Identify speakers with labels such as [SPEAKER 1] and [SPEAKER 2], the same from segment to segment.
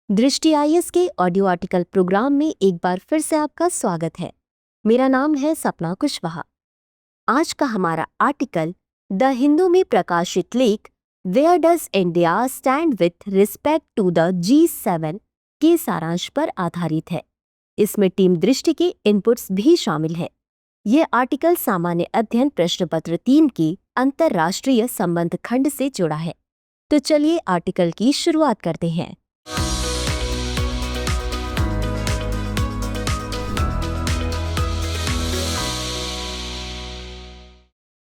[SPEAKER 1] दृष्टि आईएएस के audio article programme में एक बार फिर से आपका स्वागत है। मेरा नाम है सपना कुशवाहा। आज का हमारा आर्टिकल द हिंदू में प्रकाशित लेख where does India stand with respect to the G7 के सारांश पर आधारित है। इसमें टीम दृष्टि के इनपुट्स भी शामिल है। यह आर्टिकल सामान्य अध्ययन प्रश्न पत्र 3 की अंतरराष्ट्रीय संबंध खंड से जुड़ा है। तो चलिए आर्टिकल की शुरुआत करते हैं।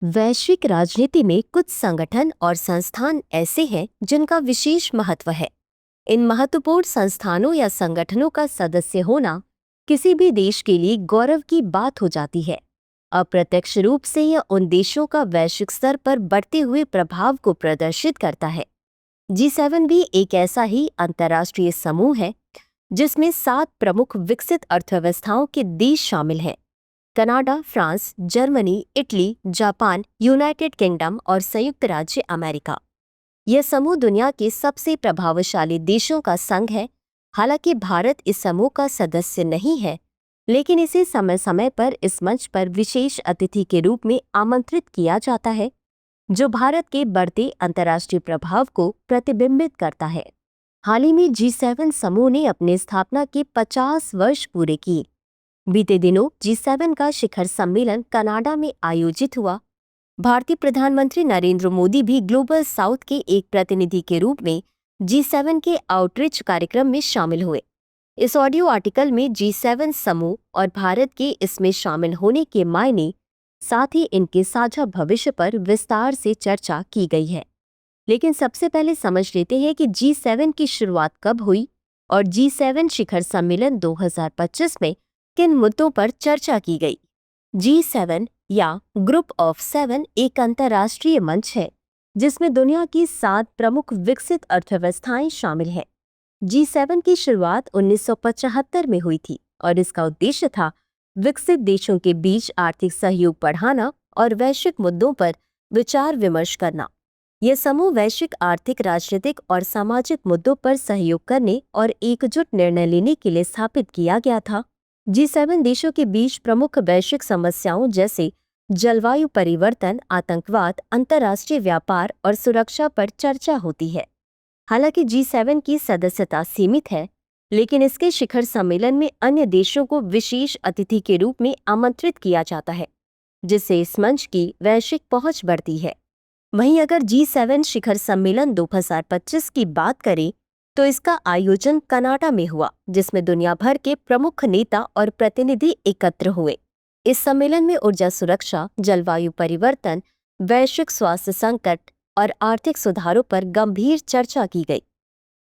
[SPEAKER 1] वैश्विक राजनीति में कुछ संगठन और संस्थान ऐसे हैं जिनका विशेष महत्व है। इन महत्वपूर्ण संस्थानों या संगठनों का सदस्य होना किसी भी देश के लिए गौरव की बात हो जाती है। अप्रत्यक्ष रूप से यह उन देशों का वैश्विक स्तर पर बढ़ते हुए प्रभाव को प्रदर्शित करता है। G7 भी एक ऐसा ही अंतर्राष्ट्रीय समूह है जिसमें 7 प्रमुख विकसित अर्थव्यवस्थाओं के देश शामिल हैं। Canada, France, Germany, Italy, Japan, United kingdom और संयुक्त राज्य अमेरिका। यह समूह दुनिया के सबसे प्रभावशाली देशों का संघ है। हालांकि भारत इस समूह का सदस्य नहीं है, लेकिन इसे समय समय पर इस मंच पर विशेष अतिथि के रूप में आमंत्रित किया जाता है, जो भारत के बढ़ते अंतर्राष्ट्रीय प्रभाव को प्रतिबिंबित करता है। हाल ही में G7 समूह ने अपनी स्थापना के 50 वर्ष पूरे किए। बीते दिनों G7 का शिखर सम्मेलन कनाडा में आयोजित हुआ। भारतीय प्रधानमंत्री नरेंद्र मोदी भी ग्लोबल साउथ के एक प्रतिनिधि के रूप में G7 के आउटरीच कार्यक्रम में शामिल हुए। इस ऑडियो आर्टिकल में G7 समूह और भारत के इसमें शामिल होने के मायने, साथ ही इनके साझा भविष्य पर विस्तार से चर्चा की गई है। लेकिन सबसे पहले समझ लेते हैं कि G7 की शुरुआत कब हुई और G7 शिखर सम्मेलन 2025 में किन मुद्दों पर चर्चा की गई। G7 या ग्रुप ऑफ 7 एक अंतर्राष्ट्रीय मंच है जिसमें दुनिया की 7 प्रमुख विकसित अर्थव्यवस्थाएं शामिल हैं। G7 की शुरुआत 1975 में हुई थी और इसका उद्देश्य था विकसित देशों के बीच आर्थिक सहयोग बढ़ाना और वैश्विक मुद्दों पर विचार विमर्श करना। यह समूह वैश्विक आर्थिक, राजनीतिक और सामाजिक मुद्दों पर सहयोग करने और एकजुट निर्णय लेने के लिए स्थापित किया गया था। G7 देशों के बीच प्रमुख वैश्विक समस्याओं जैसे जलवायु परिवर्तन, आतंकवाद, अंतर्राष्ट्रीय व्यापार और सुरक्षा पर चर्चा होती है। हालांकि G7 की सदस्यता सीमित है, लेकिन इसके शिखर सम्मेलन में अन्य देशों को विशेष अतिथि के रूप में आमंत्रित किया जाता है, जिससे इस मंच की वैश्विक पहुंच बढ़ती है। वहीं अगर G7 शिखर सम्मेलन 2025 की बात करें तो इसका आयोजन कनाडा में हुआ, जिसमें दुनिया भर के प्रमुख नेता और प्रतिनिधि एकत्र हुए। इस सम्मेलन में ऊर्जा सुरक्षा, जलवायु परिवर्तन, वैश्विक स्वास्थ्य संकट और आर्थिक सुधारों पर गंभीर चर्चा की गई।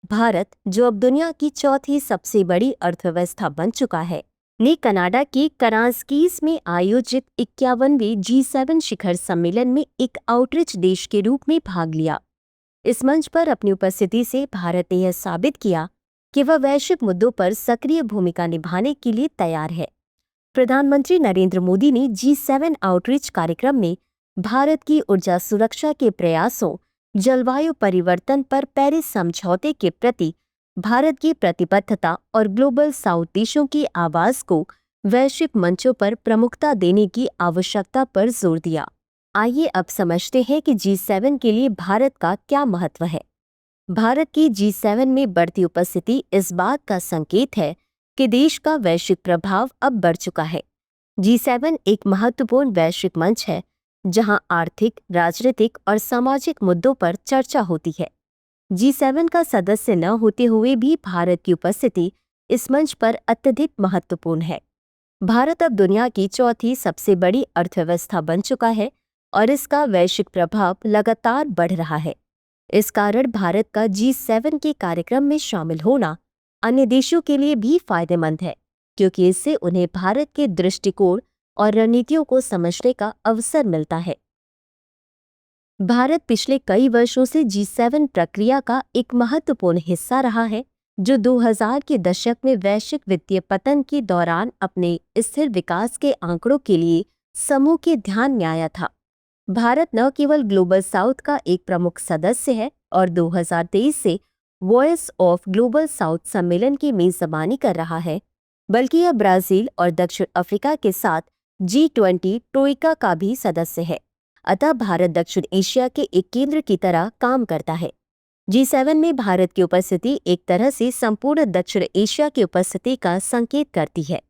[SPEAKER 1] भारत, जो अब दुनिया की चौथी सबसे बड़ी अर्थव्यवस्था बन चुका है, ने कनाडा के करांस्कीस में आयोजित 51वें G7 शिखर सम्मेलन में एक आउटरीच देश के रूप में भाग लिया। इस मंच पर अपनी उपस्थिति से भारत ने यह साबित किया कि वह वैश्विक मुद्दों पर सक्रिय भूमिका निभाने के लिए तैयार है। प्रधानमंत्री नरेंद्र मोदी ने G7 आउटरीच कार्यक्रम में भारत की ऊर्जा सुरक्षा के प्रयासों, जलवायु परिवर्तन पर पेरिस समझौते के प्रति भारत की प्रतिबद्धता और ग्लोबल साउथ देशों की आवाज को वैश्विक मंचों पर प्रमुखता देने की आवश्यकता पर जोर दिया। आइए अब समझते हैं कि G7 के लिए भारत का क्या महत्व है। भारत की G7 में बढ़ती उपस्थिति इस बात का संकेत है कि देश का वैश्विक प्रभाव अब बढ़ चुका है। G7 एक महत्वपूर्ण वैश्विक मंच है जहां आर्थिक, राजनीतिक और सामाजिक मुद्दों पर चर्चा होती है। G7 का सदस्य न होते हुए भी भारत की उपस्थिति इस मंच पर अत्यधिक महत्वपूर्ण है। भारत अब दुनिया की चौथी सबसे बड़ी अर्थव्यवस्था बन चुका है और इसका वैश्विक प्रभाव लगातार बढ़ रहा है। इस कारण भारत का G7 के कार्यक्रम में शामिल होना अन्य देशों के लिए भी फायदेमंद है, क्योंकि इससे उन्हें भारत के दृष्टिकोण और रणनीतियों को समझने का अवसर मिलता है। भारत पिछले कई वर्षों से G7 प्रक्रिया का एक महत्वपूर्ण हिस्सा रहा है, जो 2000 के दशक में वैश्विक वित्तीय पतन के दौरान अपने स्थिर विकास के आंकड़ों के लिए समूह के ध्यान में आया था। भारत न केवल ग्लोबल साउथ का एक प्रमुख सदस्य है और 2023 से वॉइस ऑफ ग्लोबल साउथ सम्मेलन की मेजबानी कर रहा है, बल्कि यह ब्राजील और दक्षिण अफ्रीका के साथ G20 ट्रोइका का भी सदस्य है। अतः भारत दक्षिण एशिया के एक केंद्र की तरह काम करता है। G7 में भारत की उपस्थिति एक तरह से संपूर्ण दक्षिण एशिया की उपस्थिति का संकेत करती है।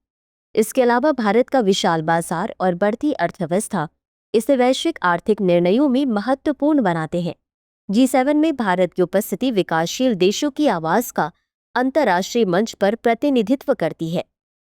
[SPEAKER 1] इसके अलावा भारत का विशाल बाजार और बढ़ती अर्थव्यवस्था इसे वैश्विक आर्थिक निर्णयों में महत्वपूर्ण बनाते हैं। G7 में भारत की उपस्थिति विकासशील देशों की आवाज का अंतर्राष्ट्रीय मंच पर प्रतिनिधित्व करती है।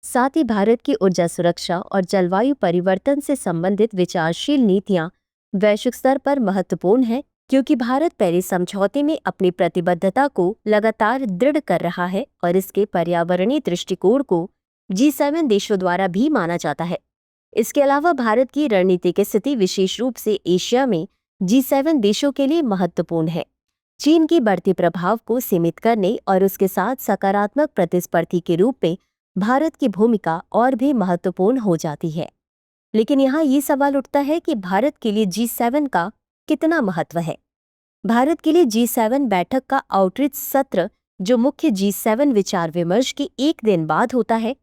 [SPEAKER 1] साथ ही भारत की ऊर्जा सुरक्षा और जलवायु परिवर्तन से संबंधित विचारशील नीतियां वैश्विक स्तर पर महत्वपूर्ण हैं, क्योंकि भारत पेरिस समझौते में अपनी प्रतिबद्धता को लगातार दृढ़ कर रहा है और इसके पर्यावरणीय दृष्टिकोण को G7 देशों द्वारा भी माना जाता है। इसके अलावा भारत की रणनीतिक स्थिति विशेष रूप से एशिया में G7 देशों के लिए महत्वपूर्ण है। चीन की बढ़ती प्रभाव को सीमित करने और उसके साथ सकारात्मक प्रतिस्पर्धी के रूप में भारत की भूमिका और भी महत्वपूर्ण हो जाती है। लेकिन यहाँ ये सवाल उठता है कि भारत के लिए G7 का कितना महत्व है। भारत के लिए G7 बैठक का आउटरीच सत्र, जो मुख्य G7 विचार विमर्श के एक दिन बाद होता है,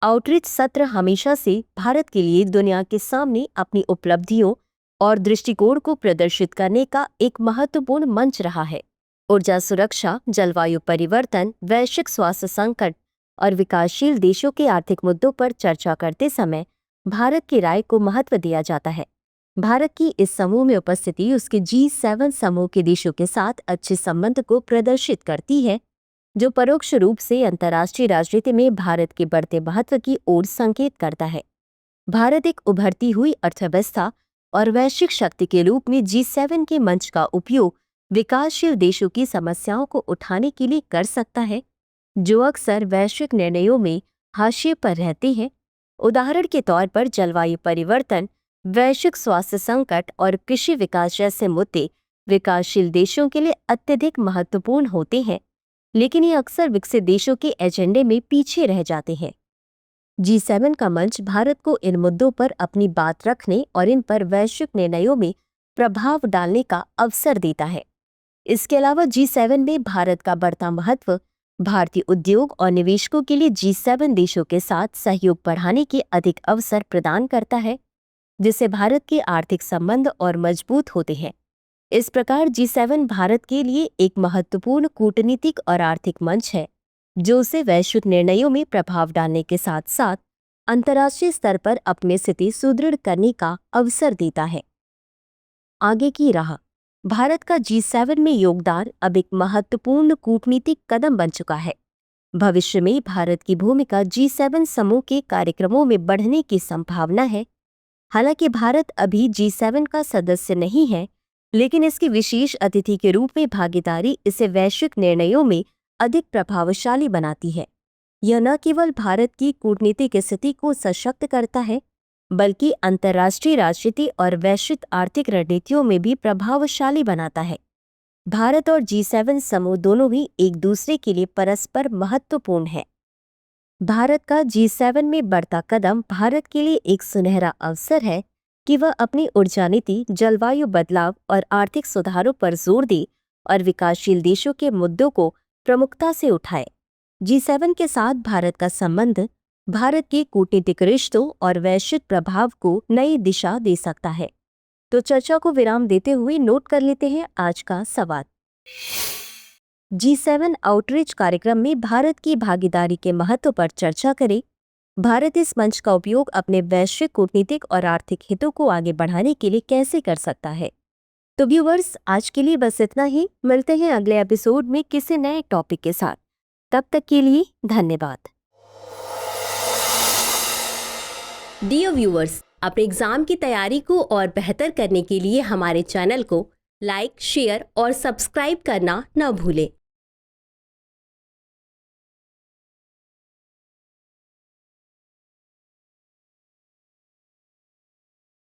[SPEAKER 1] आउटरीच सत्र हमेशा से भारत के लिए दुनिया के सामने अपनी उपलब्धियों और दृष्टिकोण को प्रदर्शित करने का एक महत्वपूर्ण मंच रहा है। ऊर्जा सुरक्षा, जलवायु परिवर्तन, वैश्विक स्वास्थ्य संकट और विकासशील देशों के आर्थिक मुद्दों पर चर्चा करते समय भारत की राय को महत्व दिया जाता है। भारत की इस समूह में उपस्थिति उसके G7 समूह के देशों के साथ अच्छे संबंध को प्रदर्शित करती है, जो परोक्ष रूप से अंतर्राष्ट्रीय राजनीति में भारत के बढ़ते महत्व की ओर संकेत करता है। भारत एक उभरती हुई अर्थव्यवस्था और वैश्विक शक्ति के रूप में G7 के मंच का उपयोग विकासशील देशों की समस्याओं को उठाने के लिए कर सकता है, जो अक्सर वैश्विक निर्णयों में हाशिए पर रहते हैं। उदाहरण के तौर पर जलवायु परिवर्तन, वैश्विक स्वास्थ्य संकट और कृषि विकास जैसे मुद्दे विकासशील देशों के लिए अत्यधिक महत्वपूर्ण होते हैं, लेकिन ये अक्सर विकसित देशों के एजेंडे में पीछे रह जाते हैं। G7 का मंच भारत को इन मुद्दों पर अपनी बात रखने और इन पर वैश्विक निर्णयों में प्रभाव डालने का अवसर देता है। इसके अलावा G7 में भारत का बढ़ता महत्व भारतीय उद्योग और निवेशकों के लिए G7 देशों के साथ सहयोग बढ़ाने के अधिक अवसर प्रदान करता है, जिससे भारत के आर्थिक संबंध और मजबूत होते हैं। इस प्रकार G7 भारत के लिए एक महत्वपूर्ण कूटनीतिक और आर्थिक मंच है, जो उसे वैश्विक निर्णयों में प्रभाव डालने के साथ साथ अंतर्राष्ट्रीय स्तर पर अपनी स्थिति सुदृढ़ करने का अवसर देता है। आगे की राह। भारत का G7 में योगदान अब एक महत्वपूर्ण कूटनीतिक कदम बन चुका है। भविष्य में भारत की भूमिका G7 समूह के कार्यक्रमों में बढ़ने की संभावना है। हालांकि भारत अभी G7 का सदस्य नहीं है, लेकिन इसकी विशेष अतिथि के रूप में भागीदारी इसे वैश्विक निर्णयों में अधिक प्रभावशाली बनाती है। यह न केवल भारत की कूटनीतिक स्थिति को सशक्त करता है, बल्कि अंतर्राष्ट्रीय राजनीति और वैश्विक आर्थिक रणनीतियों में भी प्रभावशाली बनाता है। भारत और G7 समूह दोनों ही एक दूसरे के लिए परस्पर महत्वपूर्ण है। भारत का G7 में बढ़ता कदम भारत के लिए एक सुनहरा अवसर है कि वह अपनी ऊर्जा नीति, जलवायु बदलाव और आर्थिक सुधारों पर जोर दे और विकासशील देशों के मुद्दों को प्रमुखता से उठाए। G7 के साथ भारत का संबंध भारत के कूटनीतिक रिश्तों और वैश्विक प्रभाव को नई दिशा दे सकता है। तो चर्चा को विराम देते हुए नोट कर लेते हैं आज का सवाल। G7 आउटरीच कार्यक्रम में भारत की भागीदारी के महत्व पर चर्चा करें। भारत इस मंच का उपयोग अपने वैश्विक कूटनीतिक और आर्थिक हितों को आगे बढ़ाने के लिए कैसे कर सकता है। तो व्यूअर्स, आज के लिए बस इतना ही। मिलते हैं अगले एपिसोड में किसी नए टॉपिक के साथ। तब तक के लिए धन्यवाद। डियर व्यूअर्स, अपने एग्जाम की तैयारी को और बेहतर करने के लिए हमारे चैनल को लाइक, शेयर और सब्सक्राइब करना न भूलें।